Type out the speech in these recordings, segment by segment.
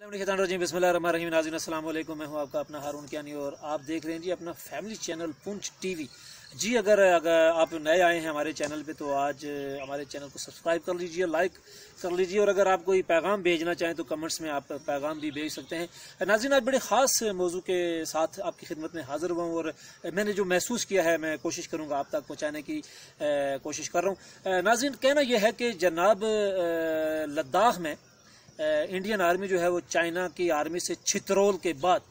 बिस्मिल्लाहिर्रहमानिर्रहीम। नाज़रीन अस्सलाम वालेकुम, मैं हूं आपका अपना हारून कियानी और आप देख रहे हैं जी अपना फैमिली चैनल पुंछ टीवी। जी अगर आप नए आए हैं हमारे चैनल पे तो आज हमारे चैनल को सब्सक्राइब कर लीजिए, लाइक कर लीजिए और अगर आप कोई पैगाम भेजना चाहें तो कमेंट्स में आप पैगाम भी भेज सकते हैं। नाज़रीन आज बड़े ख़ास मौजू के साथ आपकी खिदमत में हाज़िर हुआ हूँ और मैंने जो महसूस किया है मैं कोशिश करूँगा आप तक पहुँचाने की कोशिश कर रहा हूँ। नाज़रीन कहना यह है कि जनाब लद्दाख में इंडियन आर्मी जो है वो चाइना की आर्मी से छितरोल के बाद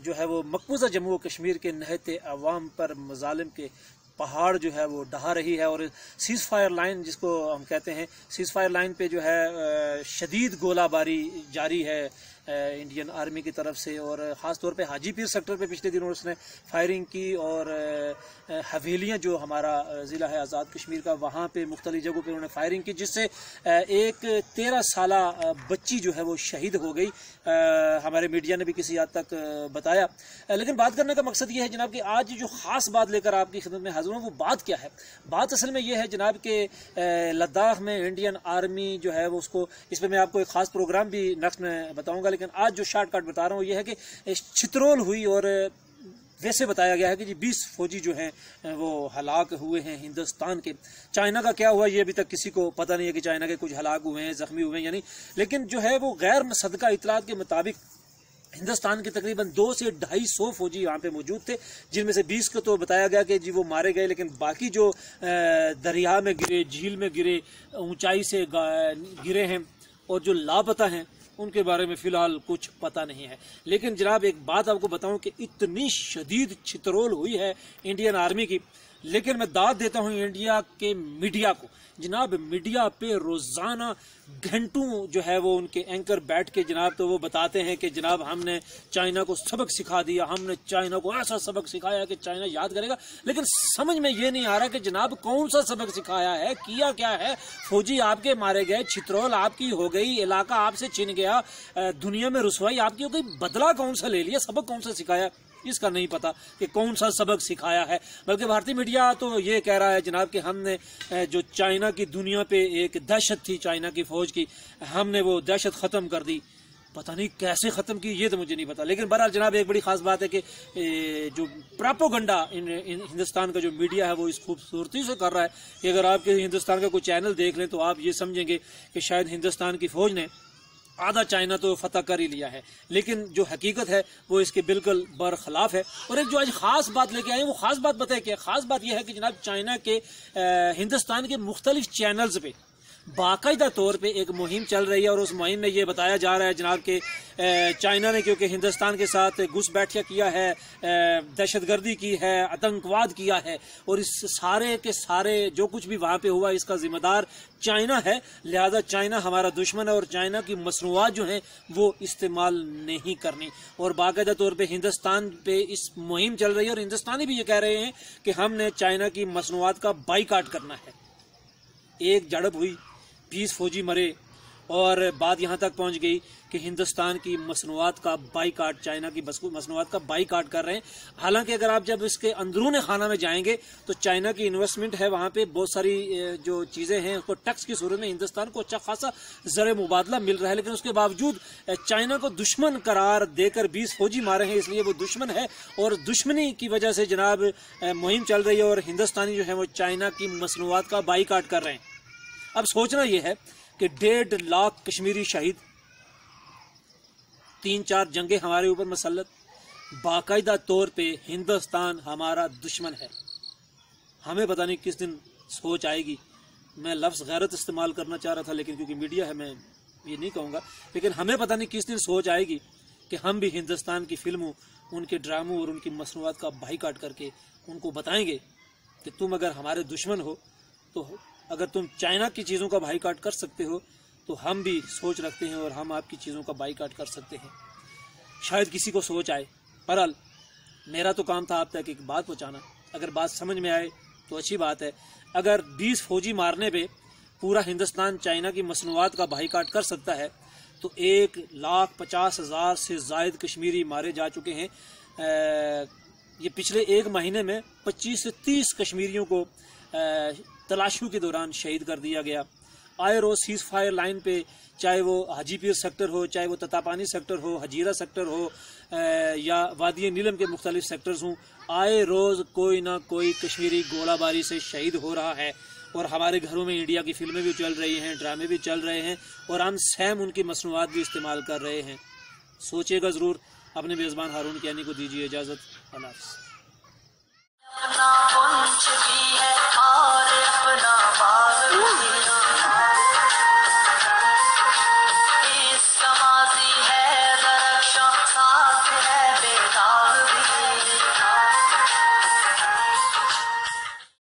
जो है वो मकबूजा जम्मू कश्मीर के नहते अवाम पर मजालिम के पहाड़ जो है वो डहा रही है और सीज़ फायर लाइन जिसको हम कहते हैं, सीज़ फायर लाइन पे जो है शदीद गोलाबारी जारी है इंडियन आर्मी की तरफ से और ख़ास तौर पे हाजीपीर सेक्टर पे पिछले दिनों उसने फायरिंग की और हवेलियाँ जो हमारा ज़िला है आज़ाद कश्मीर का वहाँ पे मुख्तलिफ जगहों पे उन्होंने फायरिंग की जिससे एक 13 साला बच्ची जो है वो शहीद हो गई। हमारे मीडिया ने भी किसी हद तक बताया, लेकिन बात करने का मकसद ये है जनाब कि आज जो ख़ास बात लेकर आपकी खिदमत में हाज़िर हूँ वो बात क्या है। बात असल में ये है जनाब कि लद्दाख में इंडियन आर्मी जो है वो उसको इस पर मैं आपको एक ख़ास प्रोग्राम भी नेक्स्ट में बताऊँगा, लेकिन आज जो शॉर्टकट बता रहा हूँ ये है कि छितरोल हुई और वैसे बताया गया है कि जी 20 फौजी जो हैं वो हलाक हुए हैं हिंदुस्तान के। चाइना का क्या हुआ ये अभी तक किसी को पता नहीं है कि चाइना के कुछ हलाक हुए हैं, ज़ख्मी हुए हैं यानी, लेकिन जो है वो गैर मुसद्दका इतलात के मुताबिक हिंदुस्तान के तकरीबन 200 से 250 फौजी वहाँ पे मौजूद थे, जिनमें से 20 को तो बताया गया कि जी वो मारे गए, लेकिन बाकी जो दरिया में गिरे, झील में गिरे, ऊंचाई से गिरे हैं और जो लापता हैं उनके बारे में फ़िलहाल कुछ पता नहीं है। लेकिन जनाब एक बात आपको बताऊं कि इतनी शदीद छितरोल हुई है इंडियन आर्मी की, लेकिन मैं दाद देता हूं इंडिया के मीडिया को। जनाब मीडिया पे रोज़ाना घंटों जो है वो उनके एंकर बैठ के जनाब तो वो बताते हैं कि जनाब हमने चाइना को सबक सिखा दिया, हमने चाइना को ऐसा सबक सिखाया कि चाइना याद करेगा, लेकिन समझ में ये नहीं आ रहा कि जनाब कौन सा सबक सिखाया है, किया क्या है। फौजी आपके मारे गए, छितरोल आपकी हो गई, इलाका आपसे छिन गया, दुनिया में रुसवाई आपकी हो गई, बदला कौन सा ले लिया, सबक कौन सा सिखाया इसका नहीं पता कि कौन सा सबक सिखाया है। बल्कि भारतीय मीडिया तो ये कह रहा है जनाब कि हमने जो चाइना की दुनिया पे एक दहशत थी चाइना की फौज की, हमने वो दहशत ख़त्म कर दी। पता नहीं कैसे ख़त्म की ये तो मुझे नहीं पता, लेकिन बहरहाल जनाब एक बड़ी ख़ास बात है कि जो प्रोपेगेंडा हिंदुस्तान का जो मीडिया है वो इस खूबसूरती से कर रहा है कि अगर आप हिंदुस्तान का कोई चैनल देख लें तो आप ये समझेंगे कि शायद हिंदुस्तान की फ़ौज ने आधा चाइना तो फतह कर ही लिया है, लेकिन जो हकीकत है वो इसके बिल्कुल बरखिलाफ है। और एक जो आज खास बात लेके आए वो खास बात बताए क्या, खास बात यह है कि जनाब चाइना के हिंदुस्तान के मुख्तलिफ चैनल्स पे बाकायदा तौर पे एक मुहिम चल रही है और उस मुहिम में ये बताया जा रहा है जनाब कि चाइना ने क्योंकि हिंदुस्तान के साथ घुसपैठियाँ किया है, दहशतगर्दी की है, आतंकवाद किया है और इस सारे के सारे जो कुछ भी वहाँ पे हुआ इसका जिम्मेदार चाइना है, लिहाजा चाइना हमारा दुश्मन है और चाइना की मसनूआत जो हैं वो इस्तेमाल नहीं करनी। और बाकायदा तौर पे हिंदुस्तान पे इस मुहिम चल रही है और हिंदुस्तानी भी ये कह रहे हैं कि हमने चाइना की मसनूआत का बाईकाट करना है। एक झड़प हुई, 20 फौजी मरे और बात यहाँ तक पहुँच गई कि हिंदुस्तान की मसनूआत का बाईकाट, चाइना की मसनूआत का बाईकाट कर रहे हैं। हालांकि अगर आप जब इसके अंदरूनी खाना में जाएंगे तो चाइना की इन्वेस्टमेंट है वहाँ पे, बहुत सारी जो चीज़ें हैं उसको टैक्स की सूरत में हिंदुस्तान को अच्छा खासा ज़र मुबादला मिल रहा है, लेकिन उसके बावजूद चाइना को दुश्मन करार देकर 20 फौजी मारे हैं, इसलिए वो दुश्मन है और दुश्मनी की वजह से जनाब मुहिम चल रही है और हिंदुस्तानी जो है वो चाइना की मसनूआत का बाईकाट कर रहे हैं। अब सोचना यह है कि 1.5 लाख कश्मीरी शहीद, 3-4 जंगें हमारे ऊपर मसल्लत, बाकायदा तौर पे हिंदुस्तान हमारा दुश्मन है। हमें पता नहीं किस दिन सोच आएगी, मैं लफ्ज़ गैरत इस्तेमाल करना चाह रहा था लेकिन क्योंकि मीडिया है मैं ये नहीं कहूँगा, लेकिन हमें पता नहीं किस दिन सोच आएगी कि हम भी हिंदुस्तान की फिल्मों, उनके ड्रामों और उनकी मसनूआत का बाईकाट करके उनको बताएंगे कि तुम अगर हमारे दुश्मन हो तो अगर तुम चाइना की चीज़ों का बाईकाट कर सकते हो तो हम भी सोच रखते हैं और हम आपकी चीज़ों का बाईकाट कर सकते हैं। शायद किसी को सोच आए। बहरहाल मेरा तो काम था आप तक एक बात पहुँचाना, अगर बात समझ में आए तो अच्छी बात है। अगर 20 फौजी मारने पे पूरा हिंदुस्तान चाइना की मसनूआत का बाईकाट कर सकता है तो 1,50,000 से ज़ायद कश्मीरी मारे जा चुके हैं। ये पिछले एक महीने में 25 से 30 कश्मीरियों को तलाशियों के दौरान शहीद कर दिया गया آئے روز سیز فائر لائن پہ، چاہے وہ حاجی پیر سیکٹر ہو، چاہے وہ تتاپانی سیکٹر ہو، حجیرہ سیکٹر ہو، یا وادی نیلم کے مختلف سیکٹرز ہوں، آئے روز کوئی نہ کوئی کشمیری گولہ باری سے شہید ہو رہا ہے، اور ہمارے گھروں میں انڈیا کی فلمیں بھی چل رہی ہیں، ڈرامے بھی چل رہے ہیں، اور ہم سیم ان کی مصنوعات بھی استعمال کر رہے ہیں۔ سوچے گا ضرور۔ اپنے میزبان ہارون کیانی کو دیجیے اجازت۔ اللہ حافظ۔